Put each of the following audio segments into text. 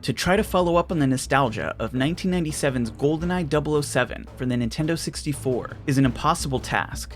To try to follow up on the nostalgia of 1997's GoldenEye 007 for the Nintendo 64 is an impossible task.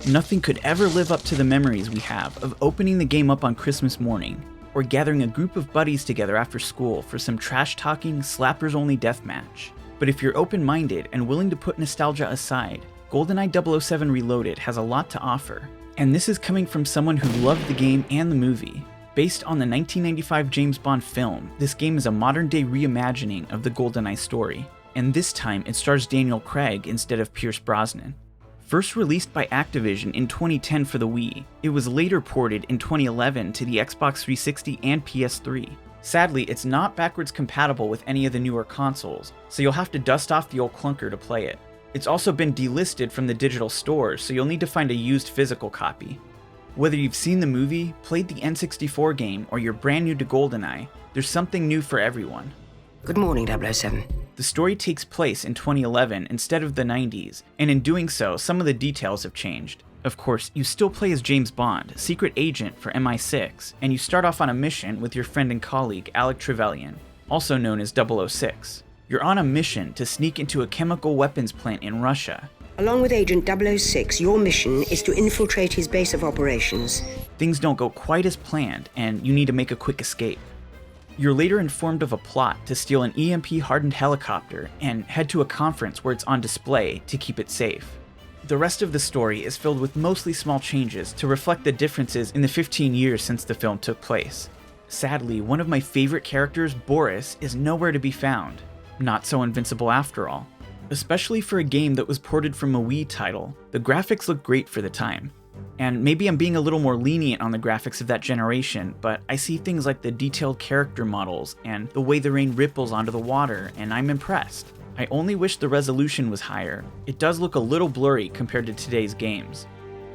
Nothing could ever live up to the memories we have of opening the game up on Christmas morning, or gathering a group of buddies together after school for some trash-talking, slappers-only deathmatch. But if you're open-minded and willing to put nostalgia aside, GoldenEye 007 Reloaded has a lot to offer. And this is coming from someone who loved the game and the movie. Based on the 1995 James Bond film, this game is a modern-day reimagining of the GoldenEye story, and this time it stars Daniel Craig instead of Pierce Brosnan. First released by Activision in 2010 for the Wii, it was later ported in 2011 to the Xbox 360 and PS3. Sadly, it's not backwards compatible with any of the newer consoles, so you'll have to dust off the old clunker to play it. It's also been delisted from the digital stores, so you'll need to find a used physical copy. Whether you've seen the movie, played the N64 game, or you're brand new to GoldenEye, there's something new for everyone. Good morning, 007. The story takes place in 2011 instead of the 90s, and in doing so, some of the details have changed. Of course, you still play as James Bond, secret agent for MI6, and you start off on a mission with your friend and colleague Alec Trevelyan, also known as 006. You're on a mission to sneak into a chemical weapons plant in Russia. Along with Agent 006, your mission is to infiltrate his base of operations. Things don't go quite as planned, and you need to make a quick escape. You're later informed of a plot to steal an EMP-hardened helicopter and head to a conference where it's on display to keep it safe. The rest of the story is filled with mostly small changes to reflect the differences in the 15 years since the film took place. Sadly, one of my favorite characters, Boris, is nowhere to be found. Not so invincible after all. Especially for a game that was ported from a Wii title, the graphics look great for the time. And maybe I'm being a little more lenient on the graphics of that generation, but I see things like the detailed character models and the way the rain ripples onto the water, and I'm impressed. I only wish the resolution was higher. It does look a little blurry compared to today's games.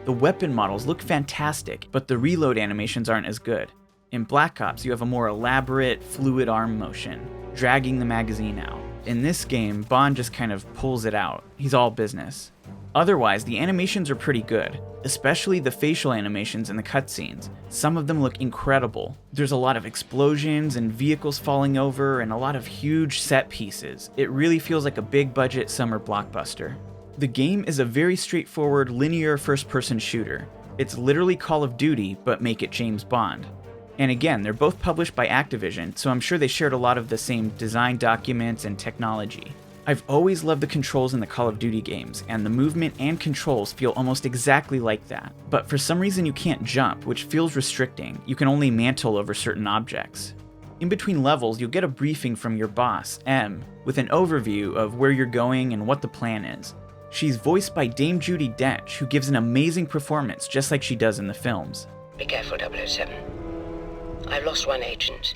The weapon models look fantastic, but the reload animations aren't as good. In Black Ops, you have a more elaborate, fluid arm motion, dragging the magazine out. In this game, Bond just kind of pulls it out. He's all business. Otherwise, the animations are pretty good, especially the facial animations in the cutscenes. Some of them look incredible. There's a lot of explosions and vehicles falling over and a lot of huge set pieces. It really feels like a big budget summer blockbuster. The game is a very straightforward linear first-person shooter. It's literally Call of Duty, but make it James Bond. And again, they're both published by Activision, so I'm sure they shared a lot of the same design documents and technology. I've always loved the controls in the Call of Duty games, and the movement and controls feel almost exactly like that. But for some reason you can't jump, which feels restricting. You can only mantle over certain objects. In between levels, you'll get a briefing from your boss, M, with an overview of where you're going and what the plan is. She's voiced by Dame Judi Dench, who gives an amazing performance just like she does in the films. Be careful, 007. I've lost one agent.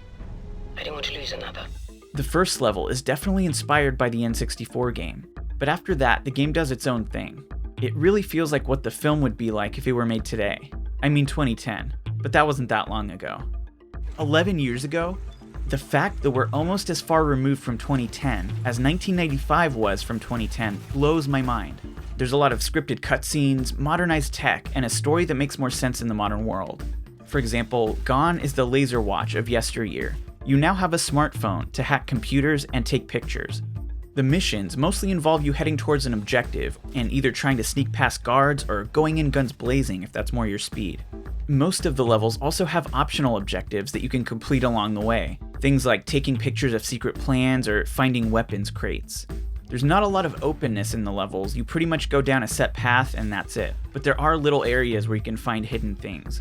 I don't want to lose another. The first level is definitely inspired by the N64 game, but after that, the game does its own thing. It really feels like what the film would be like if it were made today. I mean 2010, but that wasn't that long ago. 11 years ago? The fact that we're almost as far removed from 2010 as 1995 was from 2010 blows my mind. There's a lot of scripted cutscenes, modernized tech, and a story that makes more sense in the modern world. For example, gone is the laser watch of yesteryear. You now have a smartphone to hack computers and take pictures. The missions mostly involve you heading towards an objective and either trying to sneak past guards or going in guns blazing if that's more your speed. Most of the levels also have optional objectives that you can complete along the way. Things like taking pictures of secret plans or finding weapons crates. There's not a lot of openness in the levels, you pretty much go down a set path and that's it. But there are little areas where you can find hidden things.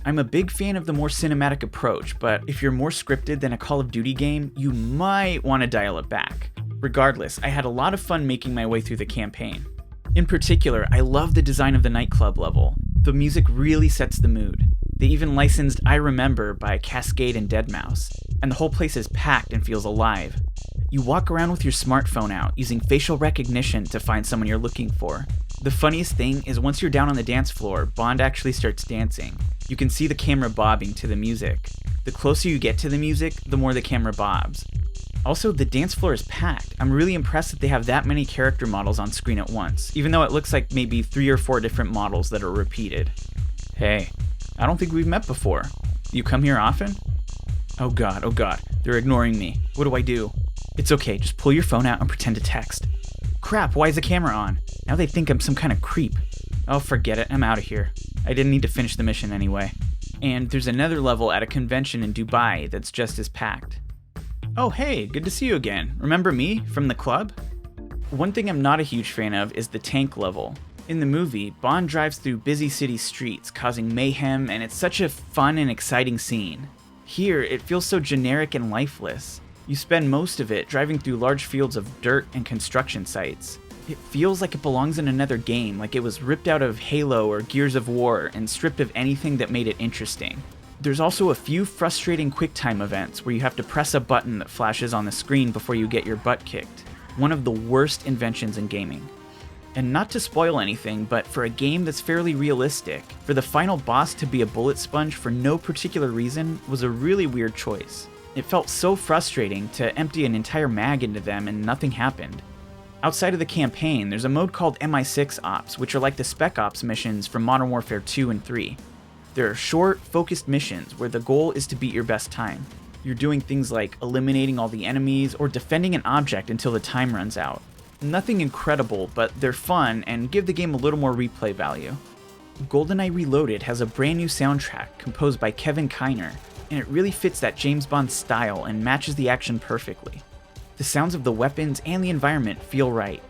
I'm a big fan of the more cinematic approach, but if you're more scripted than a Call of Duty game, you might want to dial it back. Regardless, I had a lot of fun making my way through the campaign. In particular, I love the design of the nightclub level. The music really sets the mood. They even licensed I Remember by Cascade and Deadmau5, and the whole place is packed and feels alive. You walk around with your smartphone out, using facial recognition to find someone you're looking for. The funniest thing is once you're down on the dance floor, Bond actually starts dancing. You can see the camera bobbing to the music. The closer you get to the music, the more the camera bobs. Also, the dance floor is packed. I'm really impressed that they have that many character models on screen at once, even though it looks like maybe 3 or 4 different models that are repeated. Hey, I don't think we've met before. You come here often? Oh god, They're ignoring me. What do I do? It's okay, just pull your phone out and pretend to text. Crap, why is the camera on? Now they think I'm some kind of creep. Oh, forget it, I'm out of here. I didn't need to finish the mission anyway. And there's another level at a convention in Dubai that's just as packed. Oh hey, good to see you again. Remember me from the club? One thing I'm not a huge fan of is the tank level. In the movie, Bond drives through busy city streets, causing mayhem, and it's such a fun and exciting scene. Here, it feels so generic and lifeless. You spend most of it driving through large fields of dirt and construction sites. It feels like it belongs in another game, like it was ripped out of Halo or Gears of War and stripped of anything that made it interesting. There's also a few frustrating QuickTime events where you have to press a button that flashes on the screen before you get your butt kicked. One of the worst inventions in gaming. And not to spoil anything, but for a game that's fairly realistic, for the final boss to be a bullet sponge for no particular reason was a really weird choice. It felt so frustrating to empty an entire mag into them and nothing happened. Outside of the campaign, there's a mode called Mi6 Ops, which are like the Spec Ops missions from Modern Warfare 2 and 3. There are short, focused missions where the goal is to beat your best time. You're doing things like eliminating all the enemies or defending an object until the time runs out. Nothing incredible, but they're fun and give the game a little more replay value. GoldenEye Reloaded has a brand new soundtrack composed by Kevin Kiner, and it really fits that James Bond style and matches the action perfectly. The sounds of the weapons and the environment feel right,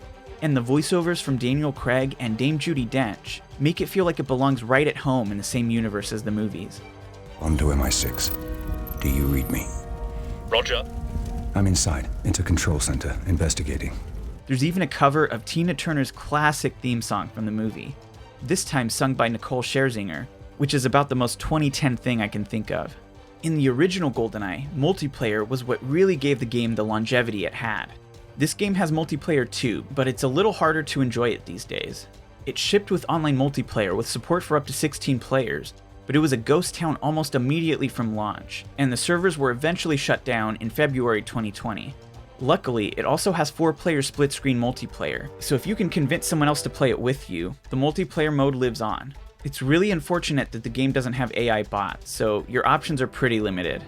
and the voiceovers from Daniel Craig and Dame Judi Dench make it feel like it belongs right at home in the same universe as the movies. On to MI6. Do you read me? Roger. I'm inside, into Control Center, investigating. There's even a cover of Tina Turner's classic theme song from the movie, this time sung by Nicole Scherzinger, which is about the most 2010 thing I can think of. In the original GoldenEye, multiplayer was what really gave the game the longevity it had. This game has multiplayer too, but it's a little harder to enjoy it these days. It shipped with online multiplayer with support for up to 16 players, but it was a ghost town almost immediately from launch, and the servers were eventually shut down in February 2020. Luckily, it also has 4-player split-screen multiplayer, so if you can convince someone else to play it with you, the multiplayer mode lives on. It's really unfortunate that the game doesn't have AI bots, so your options are pretty limited.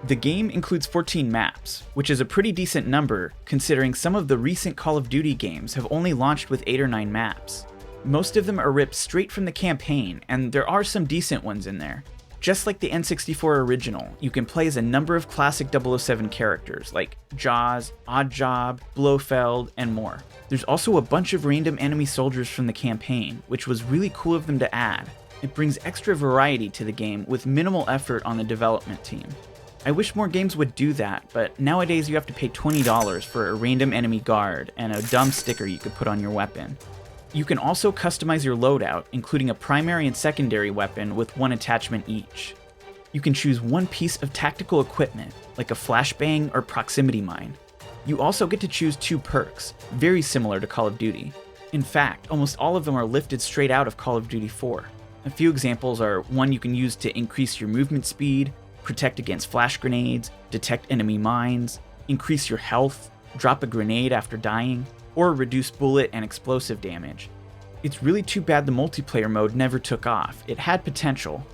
The game includes 14 maps, which is a pretty decent number considering some of the recent Call of Duty games have only launched with 8 or 9 maps. Most of them are ripped straight from the campaign, and there are some decent ones in there. Just like the N64 original, you can play as a number of classic 007 characters like Jaws, Oddjob, Blofeld, and more. There's also a bunch of random enemy soldiers from the campaign, which was really cool of them to add. It brings extra variety to the game with minimal effort on the development team. I wish more games would do that, but nowadays you have to pay $20 for a random enemy guard and a dumb sticker you could put on your weapon. You can also customize your loadout, including a primary and secondary weapon with one attachment each. You can choose one piece of tactical equipment, like a flashbang or proximity mine. You also get to choose 2 perks, very similar to Call of Duty. In fact, almost all of them are lifted straight out of Call of Duty 4. A few examples are one you can use to increase your movement speed, protect against flash grenades, detect enemy mines, increase your health, drop a grenade after dying, or reduce bullet and explosive damage. It's really too bad the multiplayer mode never took off. It had potential.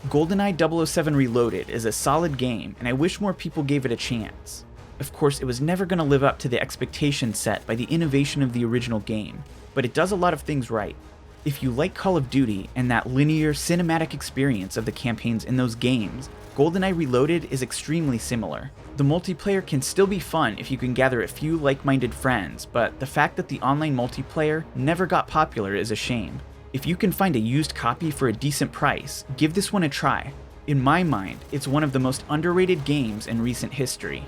GoldenEye 007 Reloaded is a solid game, and I wish more people gave it a chance. Of course, it was never going to live up to the expectations set by the innovation of the original game, but it does a lot of things right. If you like Call of Duty and that linear, cinematic experience of the campaigns in those games, GoldenEye Reloaded is extremely similar. The multiplayer can still be fun if you can gather a few like-minded friends, but the fact that the online multiplayer never got popular is a shame. If you can find a used copy for a decent price, give this one a try. In my mind, it's one of the most underrated games in recent history.